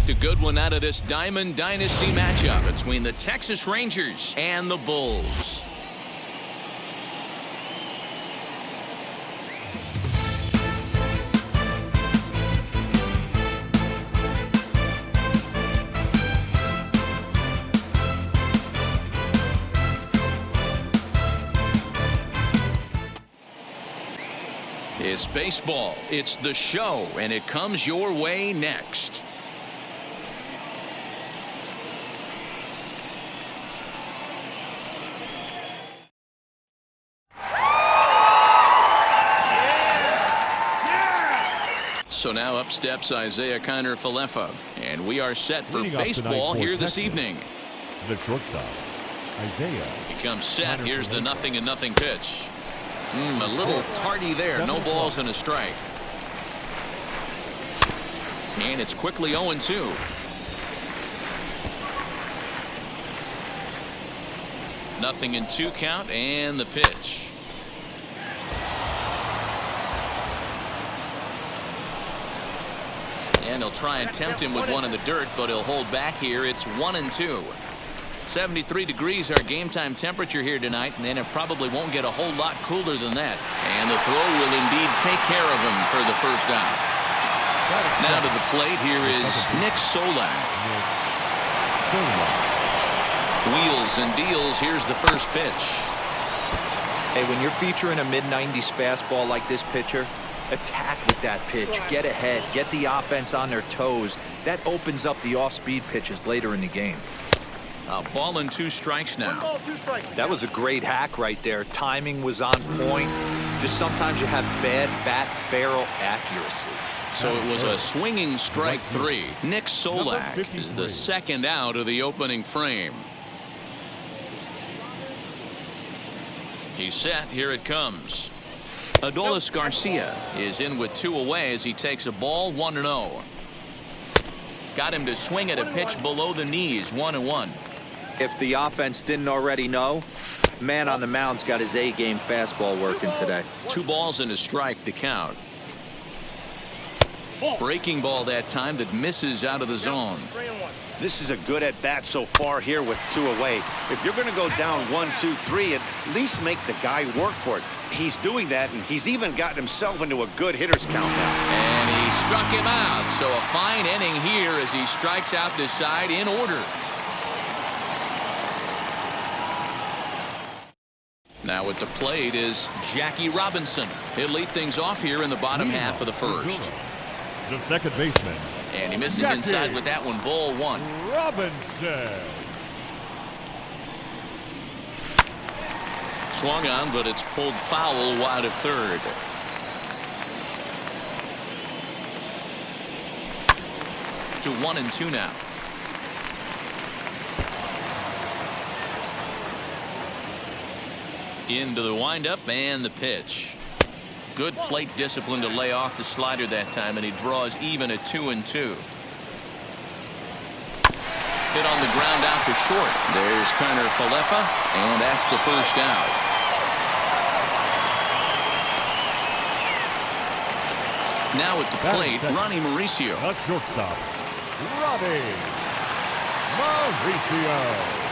expect a good one out of this Diamond Dynasty matchup between the Texas Rangers and the Bulls. It's baseball, it's the show, and it comes your way next. So now up steps Isaiah Kiner-Falefa, and we are set for baseball here this evening. The shortstop, Isaiah. He comes set. Here's the 0-0 pitch. A little tardy there. No balls and a strike. And it's quickly 0-2. Nothing in 2 count, and the pitch. And he'll try and tempt him with one in the dirt, but he'll hold back here. It's 1-2. 73 degrees our game time temperature here tonight, and it probably won't get a whole lot cooler than that. And the throw will indeed take care of him for the first out. Now to the plate, here is Nick Solak. Wheels and deals. Here's the first pitch. Hey, when you're featuring a mid-90s fastball like this pitcher, attack with that pitch. Get ahead. Get the offense on their toes. That opens up the off-speed pitches later in the game. A ball and 2 strikes now. That was a great hack right there. Timing was on point. Just sometimes you have bad bat barrel accuracy. So it was a swinging strike 3. Nick Solak is the second out of the opening frame. He's set. Here it comes. Adolis Garcia is in with 2 away as he takes a ball 1-0. Got him to swing at a pitch below the knees. 1-1. If the offense didn't already know, man on the mound's got his A-game fastball working today. 2 balls and a strike to count. Breaking ball that time that misses out of the zone. This is a good at-bat so far here with 2 away. If you're going to go down 1, 2, 3, at least make the guy work for it. He's doing that, and he's even gotten himself into a good hitter's count now. And he struck him out. So a fine inning here as he strikes out this side in order. Now at the plate is Jackie Robinson. He'll lead things off here in the bottom half of the first. The second baseman. And he misses inside with that one. Ball 1. Robinson. Swung on, but it's pulled foul wide of third. To 1-2 now. Into the windup and the pitch. Good plate discipline to lay off the slider that time, and he draws even at 2-2. Hit on the ground out to short. There's Kiner-Falefa, and that's the first out. Now at the plate, Ronnie Mauricio. The shortstop, Ronnie Mauricio.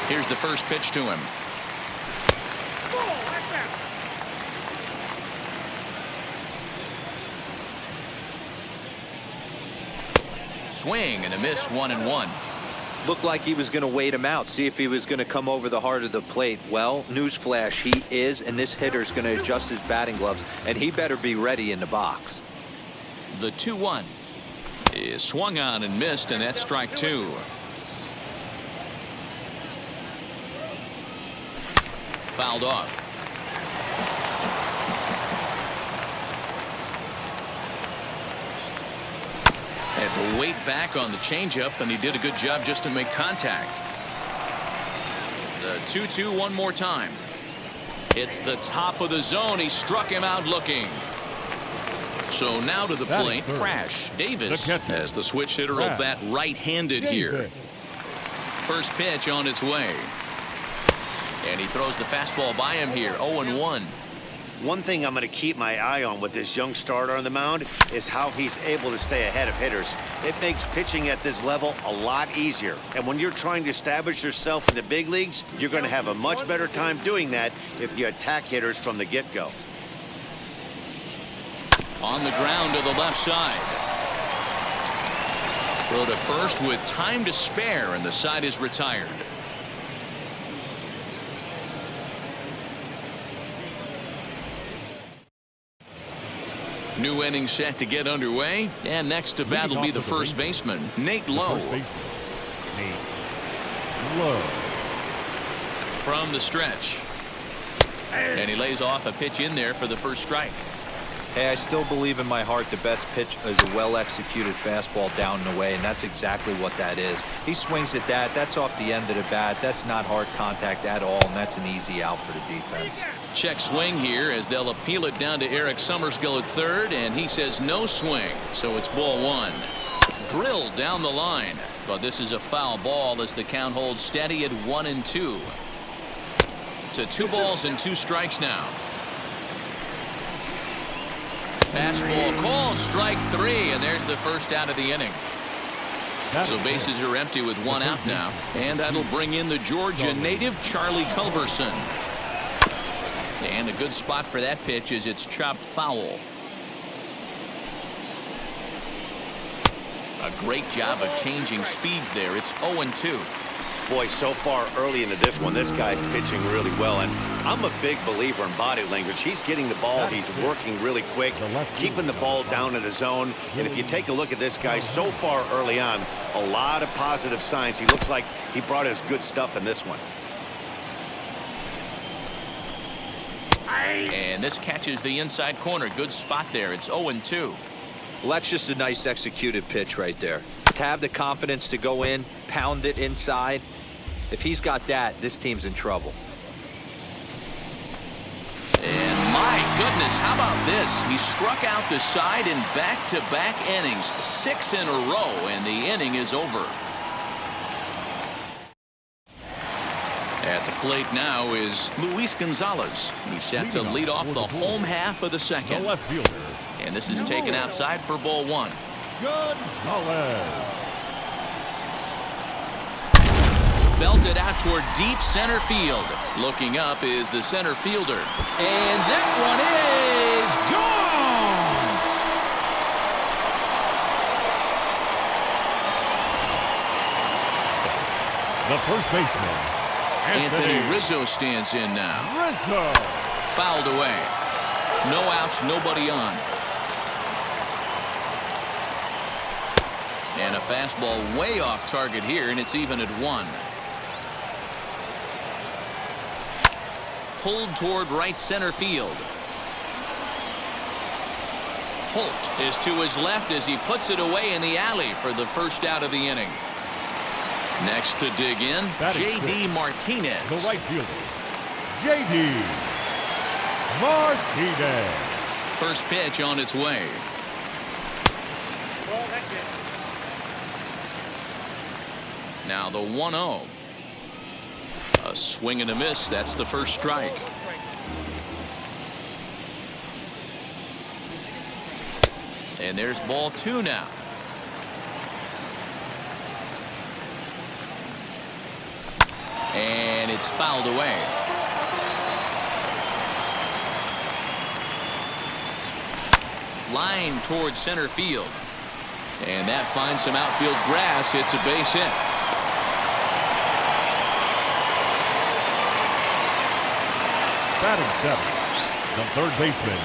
Here's the first pitch to him. Swing and a miss. 1-1. Looked like he was going to wait him out, see if he was going to come over the heart of the plate. Well, newsflash, he is, and this hitter's going to adjust his batting gloves, and he better be ready in the box. The 2-1 is swung on and missed, and that's strike 2. Fouled off. Had to wait back on the changeup, and he did a good job just to make contact. The 2-2 one more time. It's the top of the zone. He struck him out looking. So now to the plate, Crash Davis as the switch hitter will bat right-handed here. First pitch on its way. And he throws the fastball by him here. 0-1. One thing I'm going to keep my eye on with this young starter on the mound is how he's able to stay ahead of hitters. It makes pitching at this level a lot easier. And when you're trying to establish yourself in the big leagues, you're going to have a much better time doing that if you attack hitters from the get-go. On the ground to the left side. Throw to first with time to spare, and the side is retired. New inning set to get underway, and next to bat will be the first baseman, Nate Lowe. From the stretch. And he lays off a pitch in there for the first strike. Hey, I still believe in my heart the best pitch is a well-executed fastball down and away, and that's exactly what that is. He swings at that. That's off the end of the bat. That's not hard contact at all, and that's an easy out for the defense. Check swing here as they'll appeal it down to Eric Summerskill at third, and he says no swing, so it's ball one. Drilled down the line, but this is a foul ball as the count holds steady at 1-2. To 2 balls and 2 strikes now. Fastball called, strike 3, and there's the first out of the inning. So bases are empty with 1 out now, and that'll bring in the Georgia native Charlie Culberson. And a good spot for that pitch as it's chopped foul. A great job of changing speeds there. It's 0-2. Boy, so far early into this one, this guy's pitching really well, and I'm a big believer in body language. He's getting the ball, he's working really quick, keeping the ball down in the zone, and if you take a look at this guy so far early on, a lot of positive signs. He looks like he brought his good stuff in this one. And this catches the inside corner. Good spot there. It's 0-2. Well, that's just a nice executed pitch right there. To have the confidence to go in, pound it inside. If he's got that, this team's in trouble. And my goodness, how about this? He struck out the side in back-to-back innings, 6 in a row, and the inning is over. At the plate now is Luis Gonzalez. He's set to lead off the home half of the second. The left fielder. And this is taken outside for ball one. Gonzalez. Belted out toward deep center field. Looking up is the center fielder. And that one is gone! The first baseman, Anthony Rizzo stands in now. Rizzo. Fouled away. No outs, nobody on. And a fastball way off target here, and it's even at 1. Pulled toward right center field. Holt is to his left as he puts it away in the alley for the first out of the inning. Next to dig in, J.D. Martinez. The right fielder, J.D. Martinez. First pitch on its way. Now the 1-0. A swing and a miss. That's the first strike. And there's ball 2 now. And it's fouled away. Line towards center field. And that finds some outfield grass. It's a base hit. Batting 7th, the third baseman,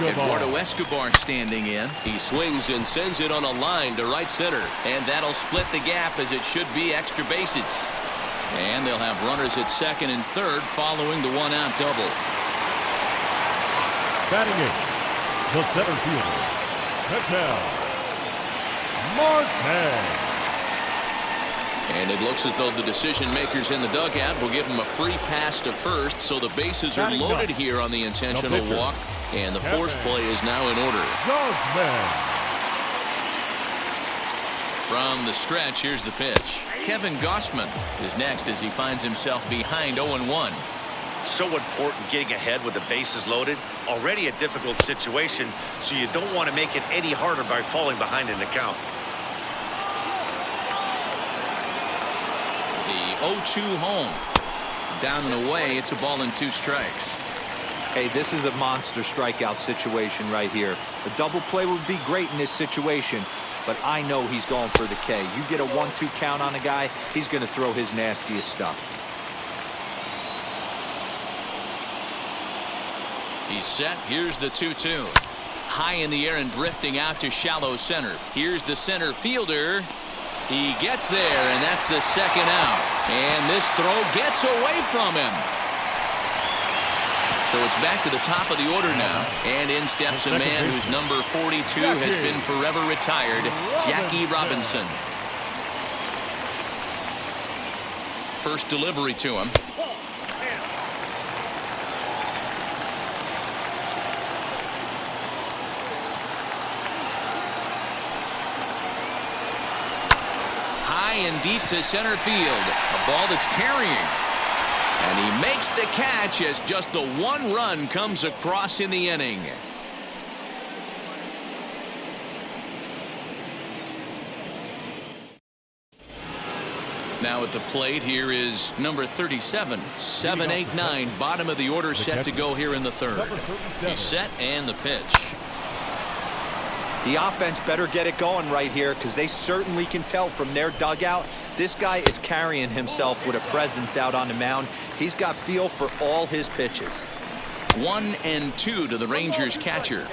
Eduardo Escobar standing in. He swings and sends it on a line to right center. And that'll split the gap as it should be extra bases. And they'll have runners at second and third following the 1-out double. Batting 8th, the center fielder, Ketel Marte. And it looks as though the decision makers in the dugout will give him a free pass to first, so the bases are loaded here on the intentional walk, and the force play is now in order. From the stretch, here's the pitch. Kevin Gossman is next as he finds himself behind 0-1. So important getting ahead with the bases loaded. Already a difficult situation, so you don't want to make it any harder by falling behind in the count. The 0-2 home. Down and away, it's a ball and 2 strikes. Hey, this is a monster strikeout situation right here. A double play would be great in this situation, but I know he's going for the K. You get a 1-2 count on a guy, he's going to throw his nastiest stuff. He's set. Here's the 2-2. High in the air and drifting out to shallow center. Here's the center fielder. He gets there, and that's the second out. And this throw gets away from him. So it's back to the top of the order now. And in steps a man whose number 42 has been forever retired, Jackie Robinson. First delivery to him. High and deep to center field. A ball that's carrying. And he makes the catch as just the 1 run comes across in the inning. Now at the plate here is number 37, 7-8-9, bottom of the order, set to go here in the third. He's set and the pitch. The offense better get it going right here because they certainly can tell from their dugout this guy is carrying himself with a presence out on the mound. He's got feel for all his pitches. 1-2 to the Rangers catcher.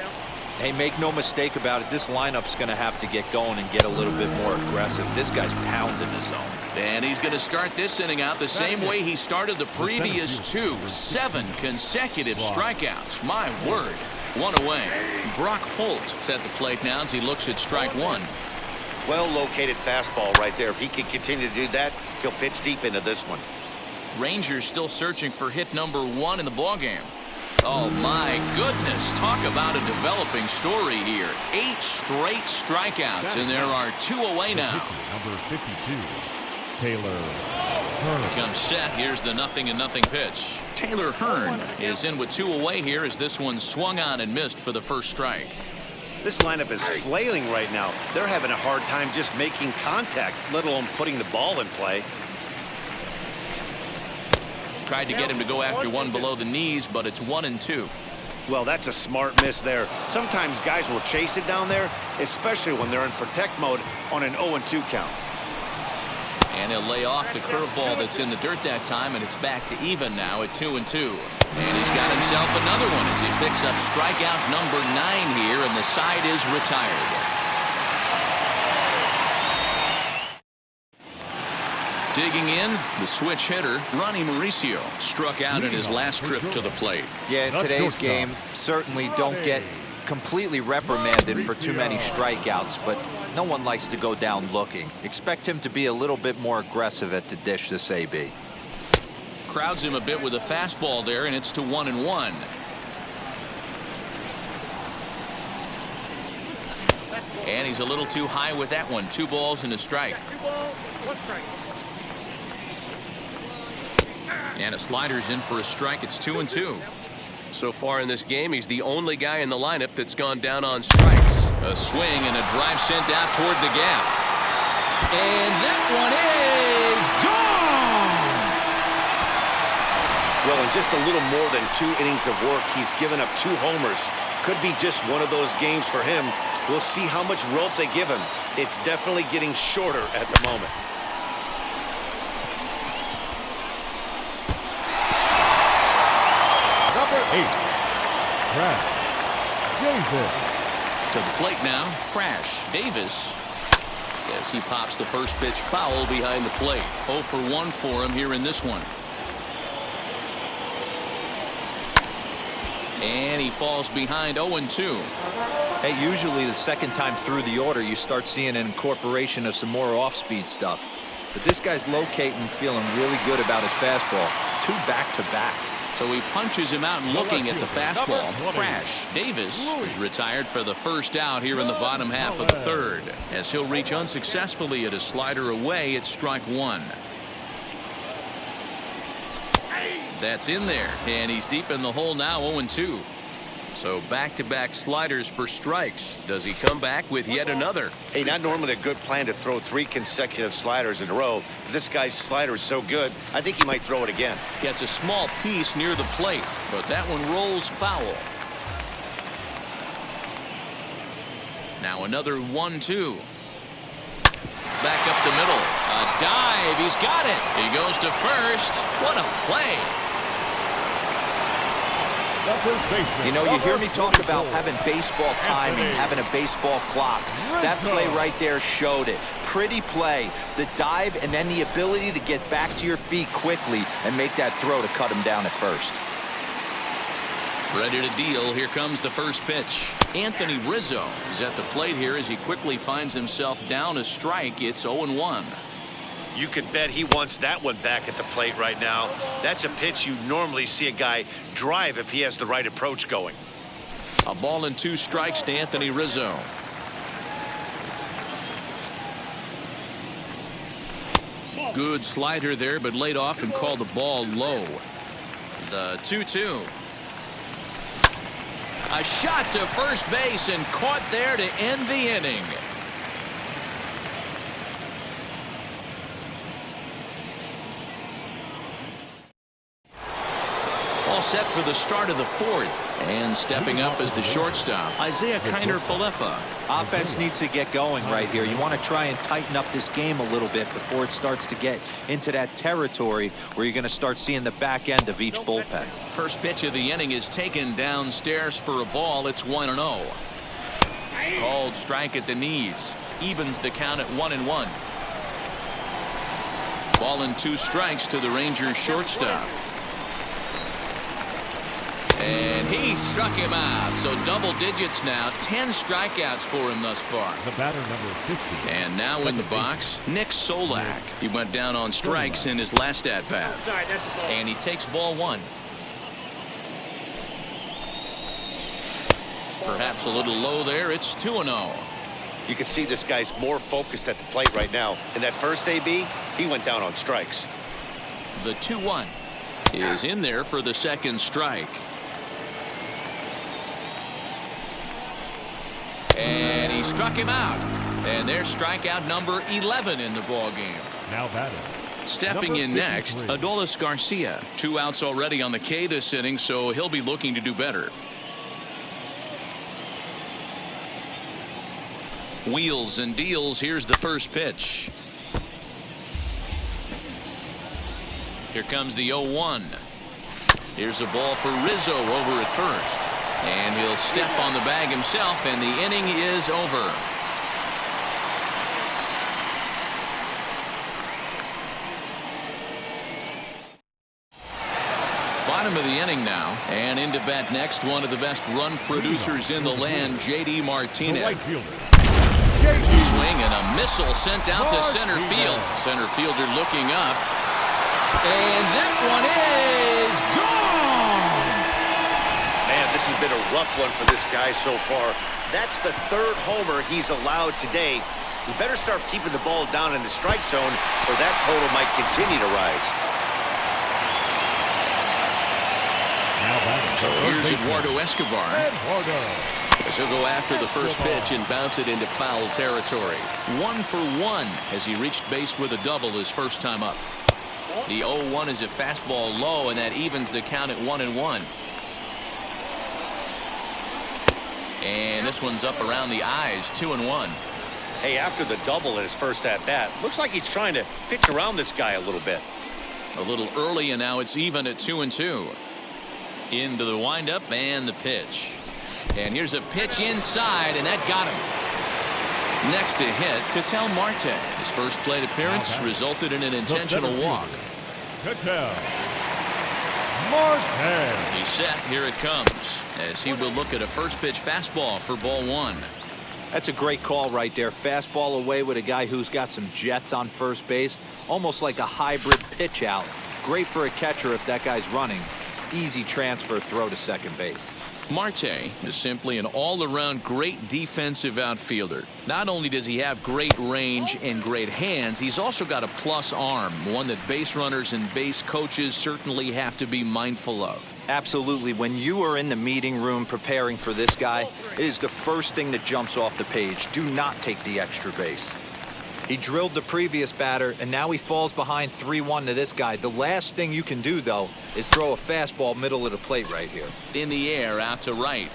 Hey, make no mistake about it, this lineup's going to have to get going and get a little bit more aggressive. This guy's pounding the zone. And he's going to start this inning out the same way he started the previous 2. 7 consecutive strikeouts. My word. 1 away. Brock Holt's at the plate now as he looks at strike 1. Well-located fastball right there. If he can continue to do that, he'll pitch deep into this one. Rangers still searching for hit number 1 in the ballgame. Oh, my goodness. Talk about a developing story here. 8 straight strikeouts, and there are 2 away now. Number 52, Taylor Hearn. Comes set. Here's the 0-0 pitch. Taylor Hearn is in with 2 away here as this one swung on and missed for the first strike. This lineup is flailing right now. They're having a hard time just making contact, let alone putting the ball in play. Tried to get him to go after one below the knees, but it's 1-2. Well, that's a smart miss there. Sometimes guys will chase it down there, especially when they're in protect mode on an 0-2 count. And he'll lay off the curveball that's in the dirt that time, and it's back to even now at 2-2. And he's got himself another one as he picks up strikeout number 9 here, and the side is retired. Digging in, the switch hitter, Ronnie Mauricio, struck out in his last trip to the plate. Yeah, in today's game, certainly don't get completely reprimanded for too many strikeouts, but no one likes to go down looking. Expect him to be a little bit more aggressive at the dish this AB. Crowds him a bit with a fastball there, and it's to 1-1. And he's a little too high with that one. 2 balls and a strike. And a slider's in for a strike. It's 2-2. So far in this game, he's the only guy in the lineup that's gone down on strikes. A swing and a drive sent out toward the gap. And that one is gone! Well, in just a little more than 2 innings of work, he's given up 2 homers. Could be just one of those games for him. We'll see how much rope they give him. It's definitely getting shorter at the moment. Number 8, Crash Davis. To the plate now, Crash Davis. As he pops the first pitch foul behind the plate. 0 for 1 for him here in this one. And he falls behind 0-2. Hey, usually the second time through the order, you start seeing an incorporation of some more off-speed stuff. But this guy's locating and feeling really good about his fastball. 2 back-to-back. So he punches him out and looking at the fastball. Crash Davis is retired for the first out here in the bottom half of the third. As he'll reach unsuccessfully at a slider away at strike 1. That's in there, and he's deep in the hole now, 0-2. So back-to-back sliders for strikes. Does he come back with yet another? Hey, not normally a good plan to throw 3 consecutive sliders in a row. But this guy's slider is so good, I think he might throw it again. Gets a small piece near the plate, but that one rolls foul. Now another 1-2. Back up the middle. A dive. He's got it. He goes to first. What a play. You know, you hear me talk about having baseball timing, having a baseball clock. That play right there showed it. Pretty play. The dive and then the ability to get back to your feet quickly and make that throw to cut him down at first. Ready to deal. Here comes the first pitch. Anthony Rizzo is at the plate here as he quickly finds himself down a strike. It's 0-1. You can bet he wants that one back at the plate right now. That's a pitch you normally see a guy drive if he has the right approach going. A ball and 2 strikes to Anthony Rizzo. Good slider there, but laid off and called the ball low. The 2-2. A shot to first base and caught there to end the inning. All set for the start of the 4th. And stepping up as the shortstop, Isaiah Kiner-Falefa. Offense needs to get going right here. You want to try and tighten up this game a little bit before it starts to get into that territory where you're going to start seeing the back end of each bullpen. First pitch of the inning is taken downstairs for a ball. It's 1-0. Called strike at the knees. Evens the count at 1-1. Ball and 2 strikes to the Rangers shortstop. And he struck him out. So double digits now. 10 strikeouts for him thus far. The batter number 50. And now in the box, Nick Solak. He went down on strikes in his last at-bat. And he takes ball 1. Perhaps a little low there. It's 2-0. You can see this guy's more focused at the plate right now. In that first AB, he went down on strikes. The 2-1 is in there for the second strike. And he struck him out. And there's strikeout number 11 in the ball game. Now batting. Stepping in next, Adolis Garcia. 2 outs already on the K this inning, so he'll be looking to do better. Wheels and deals. Here's the first pitch. Here comes the 0-1. Here's a ball for Rizzo over at first. And he'll step on the bag himself, and the inning is over. Bottom of the inning now, and into bat next, one of the best run producers in the land, J.D. Martinez. Right fielder. Swing and a missile sent out to center field. Center fielder looking up. And that one is gone. Man, this has been a rough one for this guy so far. That's the 3rd homer he's allowed today. He better start keeping the ball down in the strike zone, or that total might continue to rise. Now so here's Eduardo Escobar. As he'll go after the first pitch and bounce it into foul territory. 1 for 1 as he reached base with a double his first time up. The 0-1 is a fastball low, and that evens the count at 1-1. And this one's up around the eyes, 2-1. Hey, after the double in his first at-bat, looks like he's trying to pitch around this guy a little bit. A little early, and now it's even at 2-2. Into the windup and the pitch. And here's a pitch inside, and that got him. Next to hit, Ketel Marte. His first plate appearance resulted in an intentional walk. Ketel Marte. He's set. Here it comes as he will look at a first pitch fastball for ball 1. That's a great call right there. Fastball away with a guy who's got some jets on first base. Almost like a hybrid pitch out. Great for a catcher if that guy's running. Easy transfer throw to second base. Marte is simply an all-around great defensive outfielder. Not only does he have great range and great hands, he's also got a plus arm, one that base runners and base coaches certainly have to be mindful of. Absolutely. When you are in the meeting room preparing for this guy, it is the first thing that jumps off the page. Do not take the extra base. He drilled the previous batter, and now he falls behind 3-1 to this guy. The last thing you can do, though, is throw a fastball middle of the plate right here. In the air, out to right.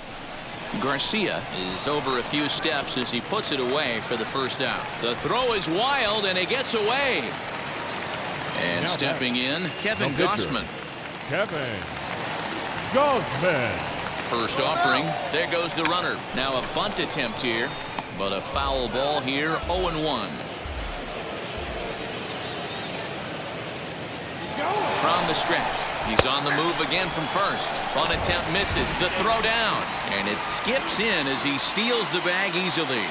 Garcia is over a few steps as he puts it away for the first out. The throw is wild, and it gets away. And now stepping in, Kevin the pitcher, Gossman. Kevin Gossman. First offering. There goes the runner. Now a bunt attempt here, but a foul ball here, 0-1. From the stretch, he's on the move again from first. Bunt attempt misses. The throw down, and it skips in as he steals the bag easily.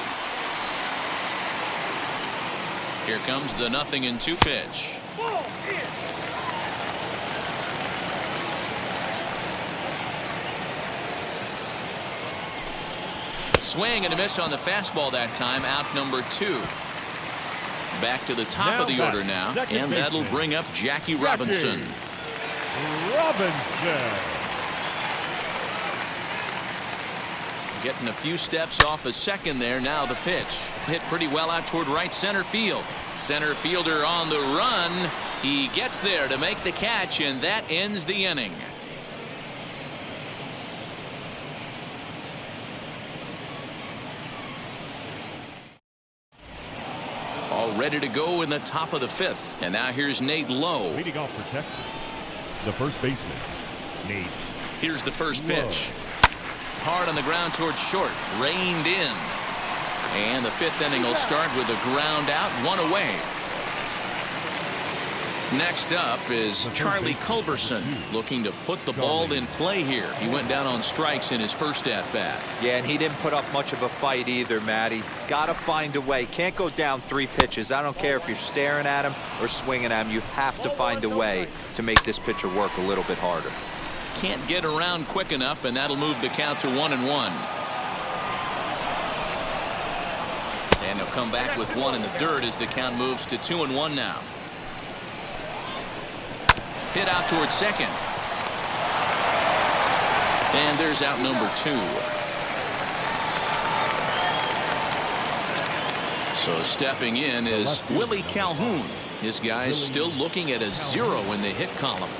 Here comes the 0-2 pitch. Swing and a miss on the fastball that time. Out number 2. Back to the top of the order now, and that'll bring up Jackie Robinson. Getting a few steps off a second there. Now the pitch. Hit pretty well out toward right center field. Center fielder on the run. He gets there to make the catch, and that ends the inning. All ready to go in the top of the 5th. And now here's Nate Lowe. Leading off for Texas, the first baseman, Nate. Here's the first pitch. Hard on the ground towards short. Reined in. And the 5th inning will start with a ground out, 1 away. Next up is Charlie Culberson, looking to put the ball in play here. He went down on strikes in his first at-bat. Yeah, and he didn't put up much of a fight either, Matty. Got to find a way. Can't go down 3 pitches. I don't care if you're staring at him or swinging at him. You have to find a way to make this pitcher work a little bit harder. Can't get around quick enough, and that'll move the count to 1-1. And he'll come back with 1 in the dirt as the count moves to 2-1 now. Hit out towards second. And there's out number 2. So stepping in is Willie Calhoun. This guy's still looking at a 0 in the hit column.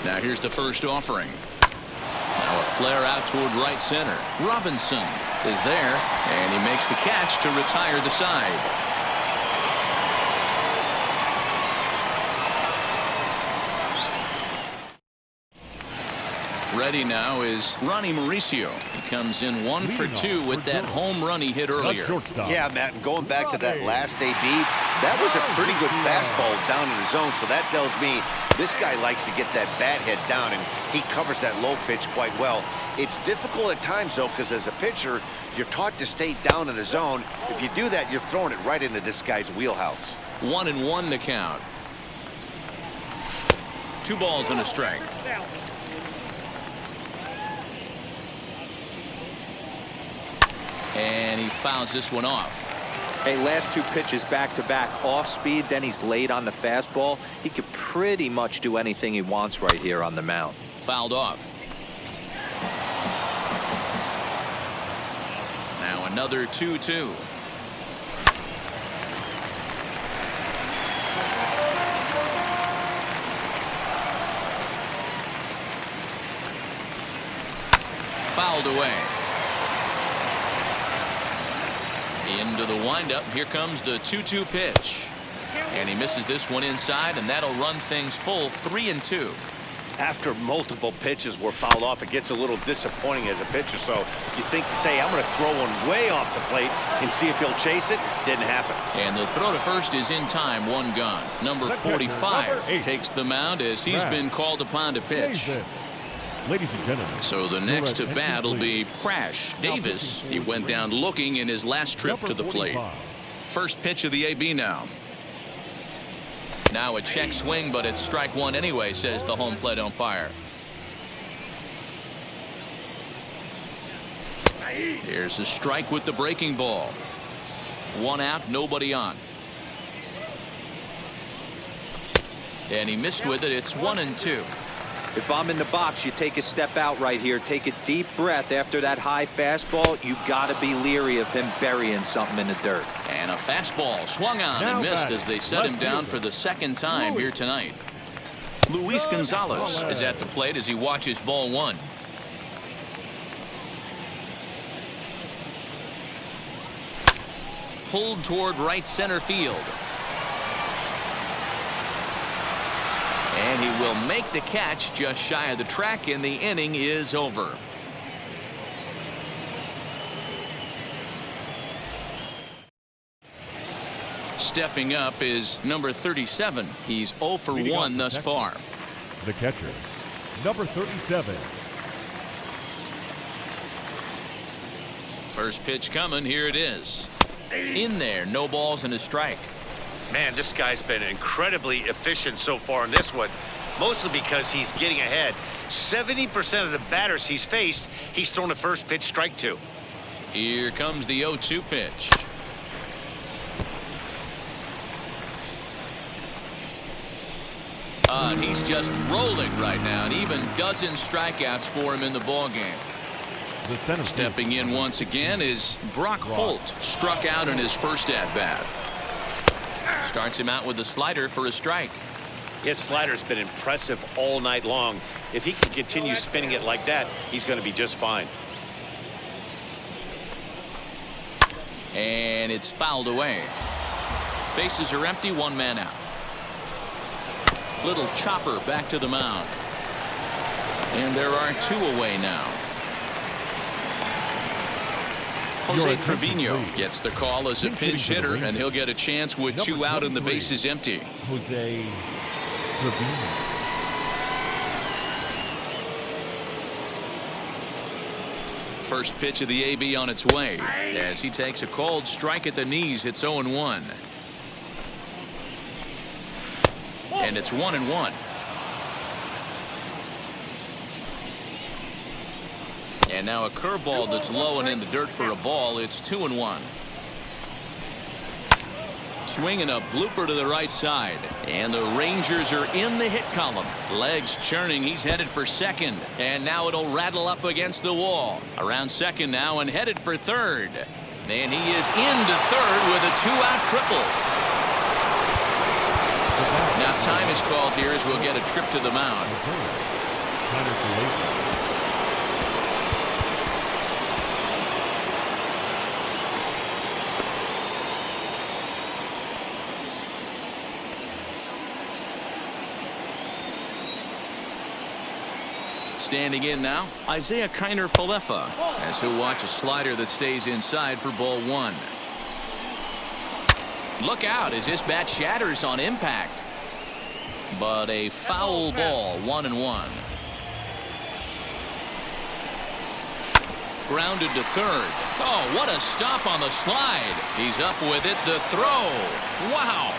Now here's the first offering. Now a flare out toward right center. Robinson is there, and he makes the catch to retire the side. Ready now is Ronnie Mauricio. He comes in 1 for 2 with that home run he hit earlier. Yeah, Matt, and going back to that last AB, that was a pretty good fastball down in the zone, so that tells me this guy likes to get that bat head down, and he covers that low pitch quite well. It's difficult at times, though, because as a pitcher, you're taught to stay down in the zone. If you do that, you're throwing it right into this guy's wheelhouse. 1-1 the count. 2 balls and a strike. And he fouls this one off. Hey, last 2 pitches back-to-back off speed, then he's late on the fastball. He could pretty much do anything he wants right here on the mound. Fouled off. Now another 2-2. Fouled away. Into the windup. Here comes the 2-2 pitch. And he misses this one inside, and that'll run things full 3-2. After multiple pitches were fouled off, it gets a little disappointing as a pitcher. So you think, say, I'm going to throw one way off the plate and see if he'll chase it. Didn't happen. And the throw to first is in time, 1 gone. Number 45 takes the mound as he's been called upon to pitch. Ladies and gentlemen. So the next to bat will be Prash Davis. He went down looking in his last trip to the plate. First pitch of the AB now. Now a check swing, but it's strike 1 anyway, says the home plate umpire. Here's a strike with the breaking ball. 1 out, nobody on. And he missed with it. It's 1-2. If I'm in the box, you take a step out right here. Take a deep breath after that high fastball. You got to be leery of him burying something in the dirt. And a fastball swung on and missed as they set him down for the second time here tonight. Luis Gonzalez is at the plate as he watches ball 1. Pulled toward right center field. And he will make the catch just shy of the track, and the inning is over. Stepping up is number 37. He's 0 for 1 thus far. The catcher, number 37. First pitch coming. Here it is. In there. No balls and a strike. Man, this guy's been incredibly efficient so far in this one, mostly because he's getting ahead. 70% of the batters he's faced, he's thrown a first pitch strike to. Here comes the 0-2 pitch. And he's just rolling right now, and even dozen strikeouts for him in the ballgame. The center Stepping in once again is Brock Holt. Struck out in his first at-bat. Starts him out with a slider for a strike. His slider's been impressive all night long. If he can continue spinning it like that, he's going to be just fine. And it's fouled away. Bases are empty, 1 man out. Little chopper back to the mound. And there are 2 away now. Jose Trevino gets the call as a pinch hitter, and he'll get a chance with 2 out and the bases empty. Jose Trevino. First pitch of the AB on its way as he takes a called strike at the knees. It's 0-1. And it's 1-1. And now a curveball that's low and in the dirt for a ball. It's 2-1. Swinging a blooper to the right side. And the Rangers are in the hit column. Legs churning. He's headed for second. And now it'll rattle up against the wall. Around second now and headed for third. And he is into third with a 2-out triple. Now time is called here as we'll get a trip to the mound. Standing in now, Isaiah Kiner-Falefa, as he'll watch a slider that stays inside for ball 1. Look out as this bat shatters on impact. But a foul ball, 1-1. Grounded to third. Oh, what a stop on the slide. He's up with it. The throw. Wow.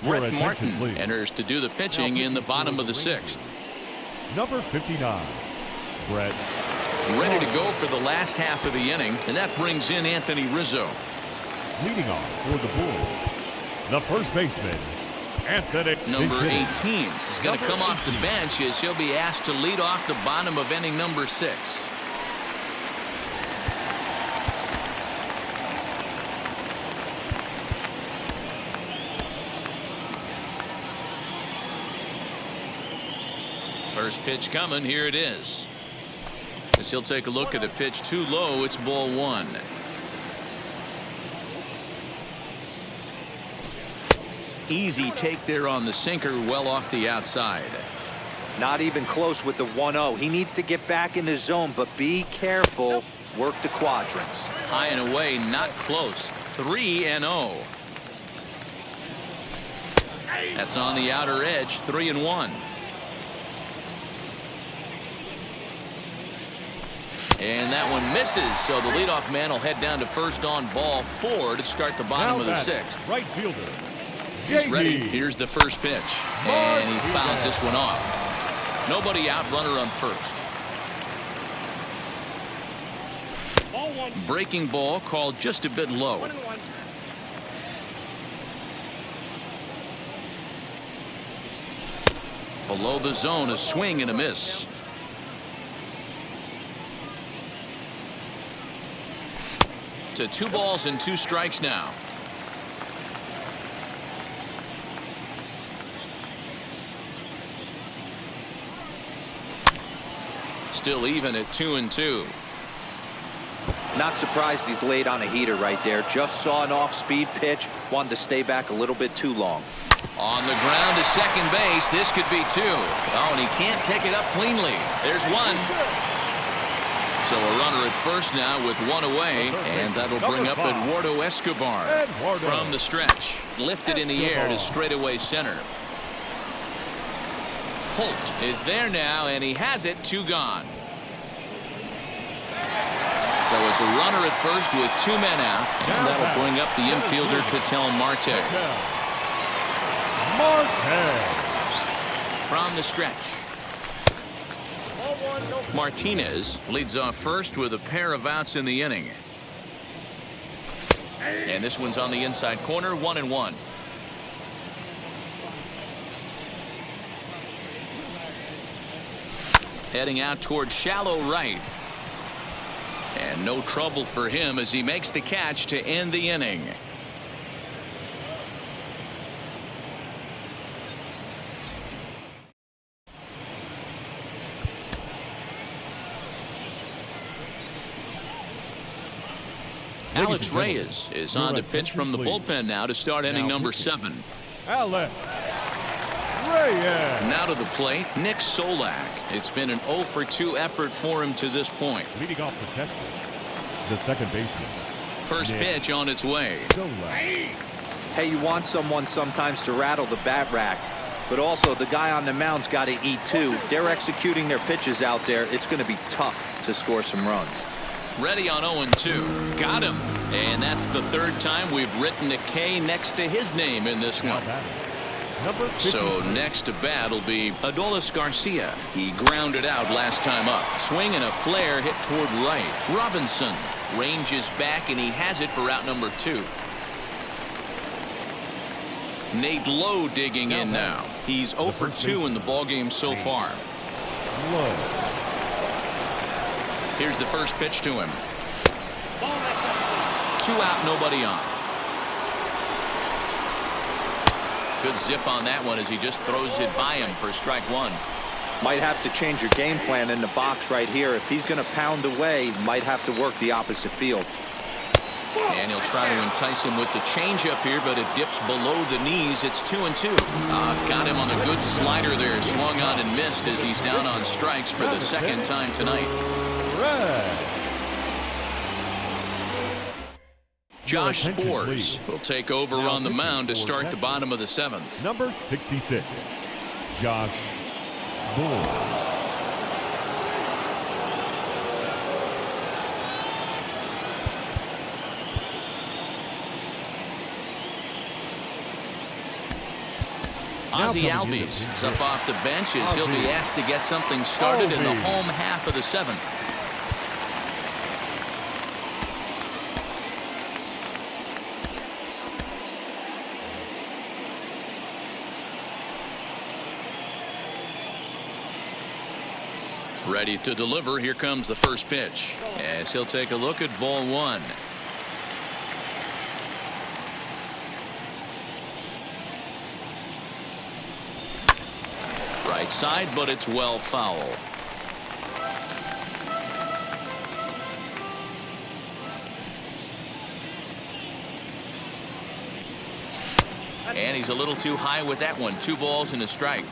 Brett Martin enters to do the pitching in the bottom of the 6th. Number 59, Brett. Ready to go for the last half of the inning, and that brings in Anthony Rizzo. Leading off for the Bulls, the first baseman, Anthony. Number 18 is going to come off the bench as he'll be asked to lead off the bottom of inning number 6. First pitch coming. Here it is. As he'll take a look at a pitch too low. It's ball 1. Easy take there on the sinker, well off the outside. Not even close with the 1-0. He needs to get back in the zone, but be careful. Work the quadrants. High and away, not close. 3-0. That's on the outer edge. 3-1. And that one misses, so the leadoff man will head down to first on ball 4 to start the bottom of the 6th. Right fielder, He's ready. JD. Here's the first pitch. And he fouls this one off. Nobody out, runner on first. Breaking ball called just a bit low. Below the zone, a swing and a miss. To 2 balls and 2 strikes now. Still even at 2-2. Not surprised he's laid on a heater right there. Just saw an off-speed pitch. Wanted to stay back a little bit too long. On the ground to second base. This could be 2. Oh, and he can't pick it up cleanly. There's 1. So a runner at first now with 1 away, and that'll bring up Eduardo Escobar from the stretch. Lifted in the air to straightaway center. Holt is there now, and he has it. 2 gone. So it's a runner at first with 2 men out, and that'll bring up the infielder Ketel Marte. From the stretch. Martinez leads off first with a pair of outs in the inning. And this one's on the inside corner, 1-1. Heading out towards shallow right. And no trouble for him as he makes the catch to end the inning. Alex Reyes is on to pitch from the bullpen now to start inning number 7. Alex Reyes. Now to the plate, Nick Solak. It's been an 0 for 2 effort for him to this point. Leading off for Texas, the second baseman. First pitch on its way. Hey, you want someone sometimes to rattle the bat rack, but also the guy on the mound's got to eat too. They're executing their pitches out there. It's going to be tough to score some runs. Ready on 0-2. Got him. And that's the 3rd time we've written a K next to his name in this one. So next to bat will be Adolis Garcia. He grounded out last time up. Swing and a flare hit toward right. Robinson ranges back, and he has it for out number 2. Nate Lowe digging in now. He's 0 for 2 in the ballgame so far. Here's the first pitch to him. 2 out, nobody on. Good zip on that one as he just throws it by him for strike 1. Might have to change your game plan in the box right here. If he's going to pound away, might have to work the opposite field. And he'll try to entice him with the changeup here, but it dips below the knees. It's 2-2. Got him on the good slider there. Swung on and missed as he's down on strikes for the 2nd time tonight. Josh Spores will take over on the mound to start the bottom of the 7th. Number 66, Josh Spores. Ozzie Albies is up off the bench as he'll be asked to get something started in the home half of the 7th. Ready to deliver. Here comes the first pitch as he'll take a look at ball 1. Right side, but it's well foul. And he's a little too high with that one. 2 balls and a strike.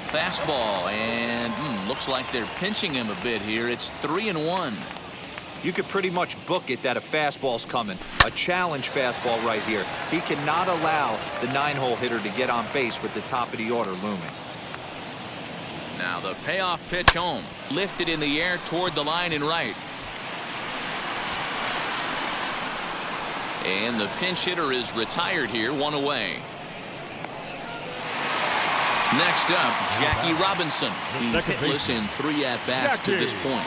Fastball, and looks like they're pinching him a bit here. It's 3-1. You could pretty much book it that a fastball's coming. A challenge fastball right here. He cannot allow the 9-hole hitter to get on base with the top of the order looming. Now the payoff pitch home. Lifted in the air toward the line and right. And the pinch hitter is retired here, one away. Next up, Jackie Robinson. He's hitless in 3 at-bats to this point.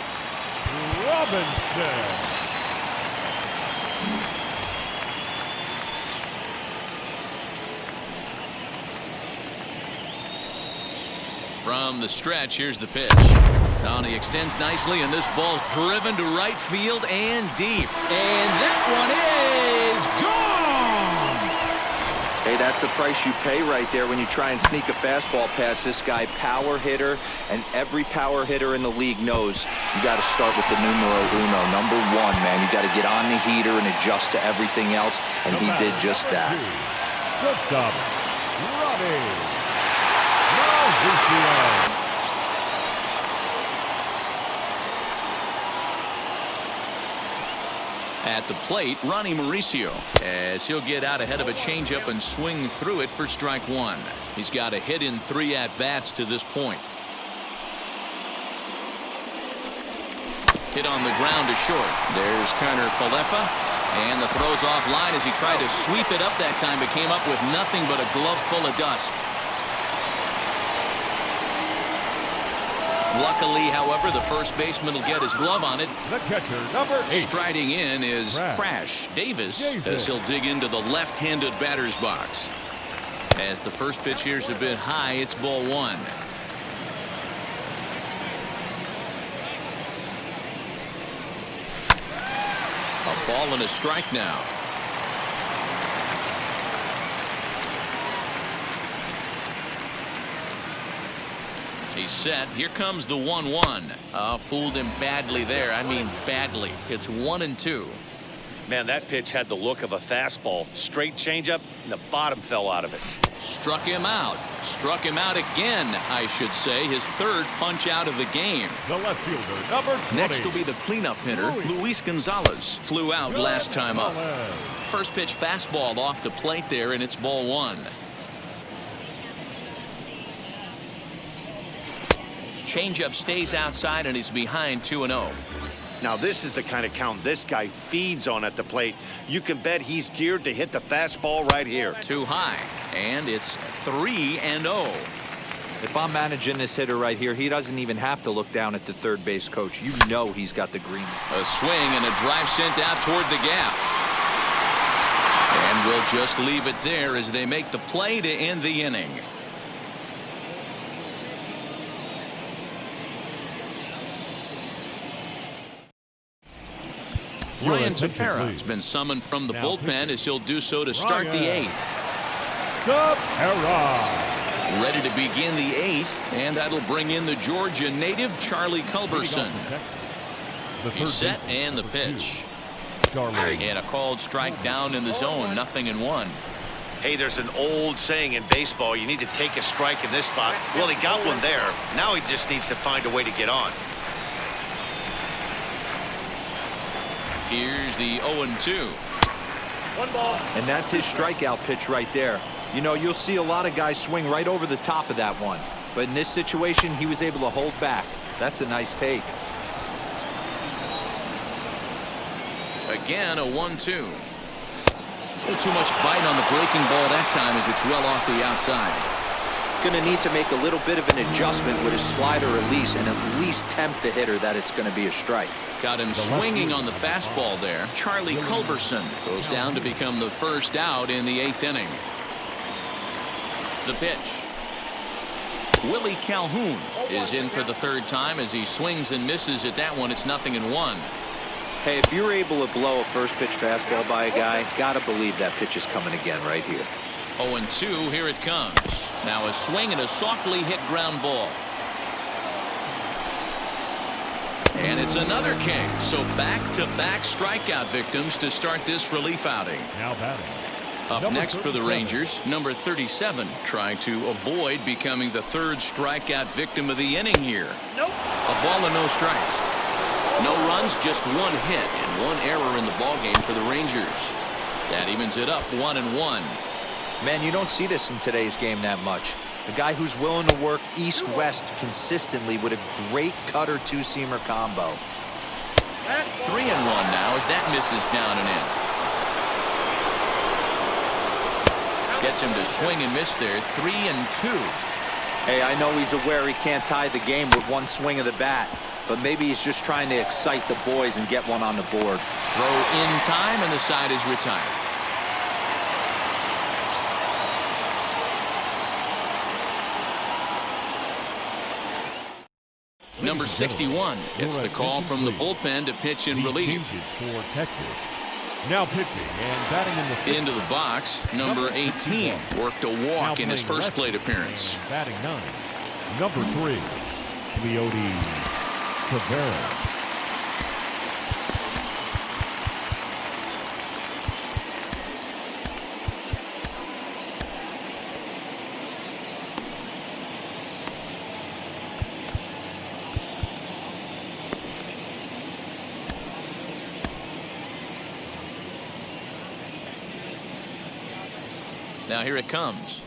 Robinson. From the stretch, here's the pitch. Now he extends nicely, and this ball's driven to right field and deep. And that one is gone! Hey, that's the price you pay right there when you try and sneak a fastball past this guy. Power hitter, and every power hitter in the league knows you got to start with the numero uno, number 1, man. You got to get on the heater and adjust to everything else, and he did just that. Shortstop, Robbie. Mauricio. At the plate, Ronnie Mauricio, as he'll get out ahead of a changeup and swing through it for strike 1. He's got a hit in 3 at-bats to this point. Hit on the ground to short. There's Connor Falefa, and the throw's offline as he tried to sweep it up that time, but came up with nothing but a glove full of dust. Luckily, however, the first baseman will get his glove on it. The catcher, number 8. Striding in is Crash Davis, as he'll dig into the left-handed batter's box. As the first pitch here's a bit high, it's ball 1. A ball and a strike now. He's set. Here comes the 1-1. Fooled him badly there. I mean badly. It's 1-2. Man, that pitch had the look of a fastball. Straight changeup, and the bottom fell out of it. Struck him out. Struck him out again, I should say. His 3rd punch out of the game. The left fielder, number 20. Next will be the cleanup hitter, Luis Gonzalez. Flew out last time up. First pitch fastball off the plate there, and it's ball 1. Changeup stays outside, and he's behind 2-0. Now, this is the kind of count this guy feeds on at the plate. You can bet he's geared to hit the fastball right here. Too high, and it's 3-0. If I'm managing this hitter right here, he doesn't even have to look down at the third base coach. You know he's got the green. A swing and a drive sent out toward the gap. And we'll just leave it there as they make the play to end the inning. Ryan Tepera has been summoned from the bullpen as he'll do so to start the 8th. Tepera. Ready to begin the 8th, and that'll bring in the Georgia native Charlie Culberson. He's set, and the pitch. And a called strike down in the zone, 0-1. Hey, there's an old saying in baseball, you need to take a strike in this spot. Well, he got one there. Now he just needs to find a way to get on. Here's the 0-2. 1 ball. And that's his strikeout pitch right there. You know, you'll see a lot of guys swing right over the top of that one. But in this situation, he was able to hold back. That's a nice take. Again, a 1-2. Too much bite on the breaking ball that time as it's well off the outside. Going to need to make a little bit of an adjustment with his slider release and at least tempt the hitter that it's going to be a strike. Got him swinging on the fastball there. Charlie Culberson goes down to become the first out in the 8th inning. The pitch. Willie Calhoun is in for the 3rd time as he swings and misses at that one. It's 0-1. Hey, if you're able to blow a first pitch fastball by a guy, gotta believe that pitch is coming again right here. 0-2, here it comes. Now a swing and a softly hit ground ball. And it's another king. So back-to-back strikeout victims to start this relief outing. Now batting. Up next for the Rangers, number 37, trying to avoid becoming the 3rd strikeout victim of the inning here. Nope. A ball and no strikes. No runs, just 1 hit and 1 error in the ballgame for the Rangers. That evens it up 1-1. Man, you don't see this in today's game that much. A guy who's willing to work east-west consistently with a great cutter two-seamer combo. 3-1 now as that misses down and in. Gets him to swing and miss there. 3-2. Hey, I know he's aware he can't tie the game with one swing of the bat, but maybe he's just trying to excite the boys and get one on the board. Throw in time, and the side is retired. Number 61 gets the call from the bullpen to pitch in relief. For Texas. Now pitching and batting in the fifth. Into the box, number 18 worked a walk in his first plate appearance. Batting 9. Number 3, Leody Taveras. Now here it comes.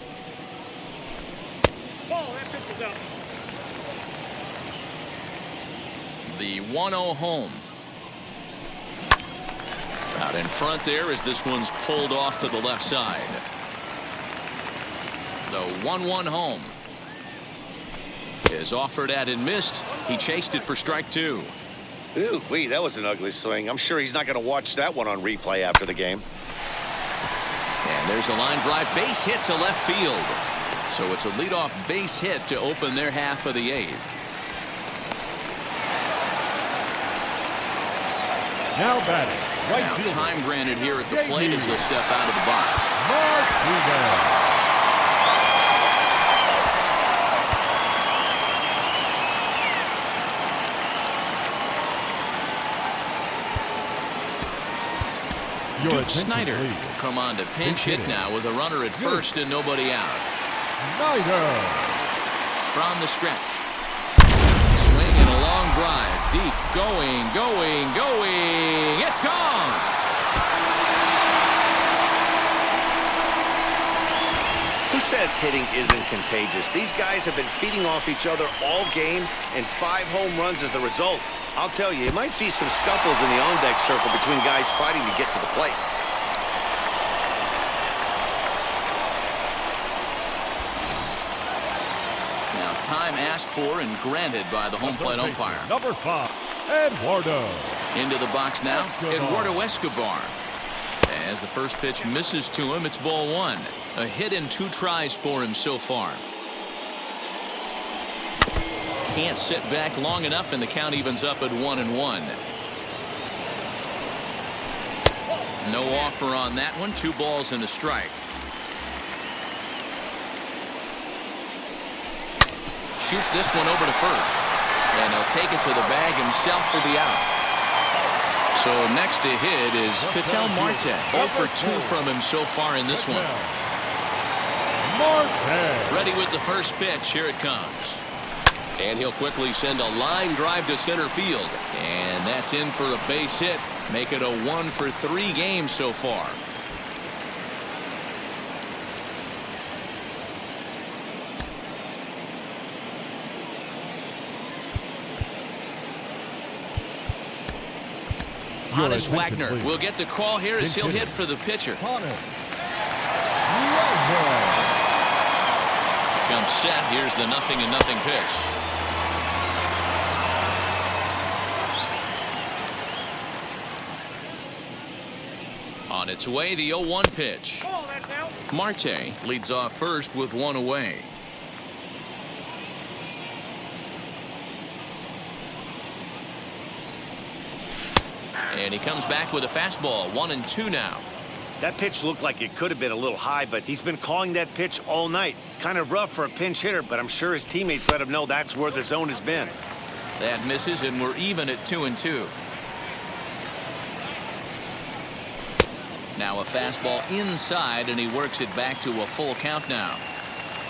The 1-0 home. Out in front there as this one's pulled off to the left side. The 1-1 home is offered at and missed. He chased it for strike 2. Ooh, wee, that was an ugly swing. I'm sure he's not going to watch that one on replay after the game. And there's a line drive base hit to left field. So it's a leadoff base hit to open their half of the 8th. Now batting. Right Now fielder. time granted here at the plate as he'll step out of the box. Duke Snyder will come on to pinch hit now with a runner at first and nobody out. Snyder. From the stretch. Swing and a long drive. Deep. Going. It's gone. Who says hitting isn't contagious? These guys have been feeding off each other all game, and 5 home runs is the result. I'll tell you, you might see some scuffles in the on-deck circle between guys fighting to get to the plate. Now time asked for and granted by the home plate umpire. Number 5, Eduardo. Into the box now, Eduardo Escobar. As the first pitch misses to him, it's ball 1. A hit in 2 tries for him so far. Can't sit back long enough, and the count evens up at 1-1. No offer on that one. 2 balls and a strike. Shoots this one over to first. And he'll take it to the bag himself for the out. So next to hit is Ketel Marte. 0 for 2 from him so far in this one. Marte. Ready with the first pitch. Here it comes. And he'll quickly send a line drive to center field. And that's in for a base hit. Make it a 1 for 3 game so far. Hannes Wagner will get the call here as he'll hit for the pitcher. Comes set. Here's the 0-0 pitch. On its way, the 0-1 pitch. Marte leads off first with 1 away. And he comes back with a fastball. 1-2 now. That pitch looked like it could have been a little high, but he's been calling that pitch all night. Kind of rough for a pinch hitter, but I'm sure his teammates let him know that's where the zone has been. That misses, and we're even at 2-2. Now a fastball inside, and he works it back to a full count now.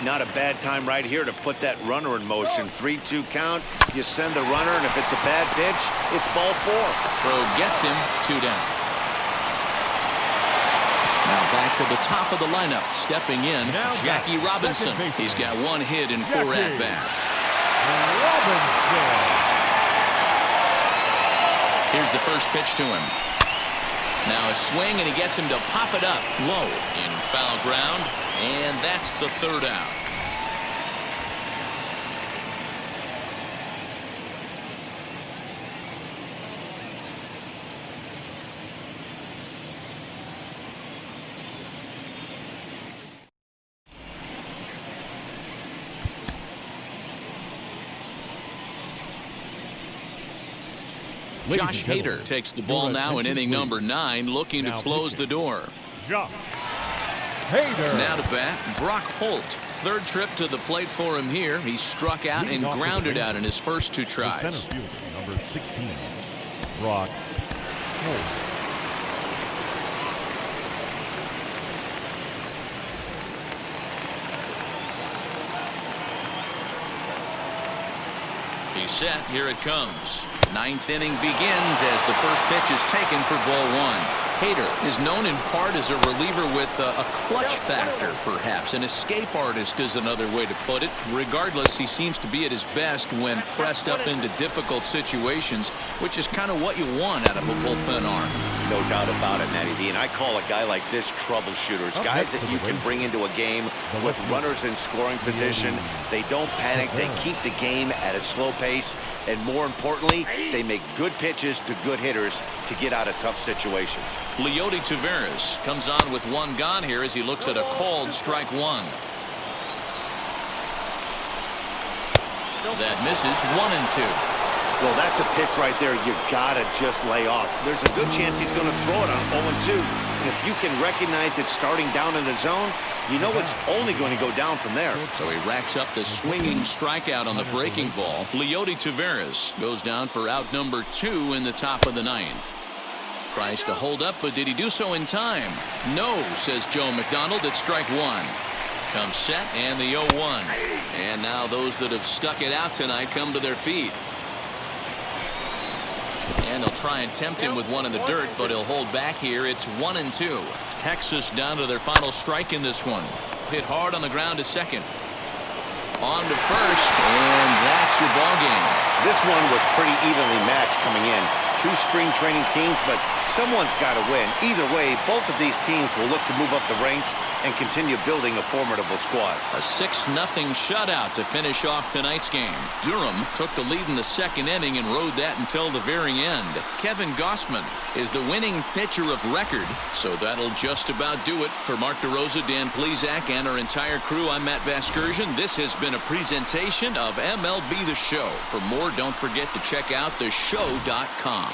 Not a bad time right here to put that runner in motion. 3-2 count. You send the runner, and if it's a bad pitch, it's ball 4. Throw gets him. 2 down. Now back to the top of the lineup. Stepping in, Jackie Robinson. He's got 1 hit and 4 at-bats. Here's the first pitch to him. Now a swing, and he gets him to pop it up low in foul ground, and that's the third out. Josh Hader takes the ball now in inning number 9, looking to close the door. Josh Hader. Now to bat, Brock Holt. Third trip to the plate for him here. He struck out and grounded out in his first 2 tries. The center fielder, number 16, Brock Holt. He's set. Here it comes. 9th inning begins as the first pitch is taken for ball 1. Hader is known in part as a reliever with a clutch factor, perhaps. An escape artist is another way to put it. Regardless, he seems to be at his best when pressed up into difficult situations, which is kind of what you want out of a bullpen arm. No doubt about it, Matty D. And I call a guy like this troubleshooters. Guys that you can bring into a game with runners in scoring position. They don't panic. They keep the game at a slow pace. And more importantly, they make good pitches to good hitters to get out of tough situations. Leody Taveras comes on with 1 gone here as he looks at a called strike 1. That misses. 1-2. Well, that's a pitch right there you gotta just lay off. There's a good chance he's going to throw it on 0-2. And if you can recognize it starting down in the zone, you know it's only going to go down from there. So he racks up the swinging strikeout on the breaking ball. Leody Taveras goes down for out number 2 in the top of the 9th. Tries to hold up, but did he do so in time? No, says Joe McDonald at strike 1. Comes set and the 0-1. And now those that have stuck it out tonight come to their feet. And they'll try and tempt him with one in the dirt, but he'll hold back here. It's 1-2. Texas down to their final strike in this one. Hit hard on the ground to second. On to first, and that's your ball game. This one was pretty evenly matched coming in. 2 spring training teams, but someone's got to win. Either way, both of these teams will look to move up the ranks and continue building a formidable squad. A 6-0 shutout to finish off tonight's game. Durham took the lead in the 2nd inning and rode that until the very end. Kevin Gossman is the winning pitcher of record, so that'll just about do it. For Mark DeRosa, Dan Plesac, and our entire crew, I'm Matt Vasgersian. This has been a presentation of MLB The Show. For more, don't forget to check out theshow.com.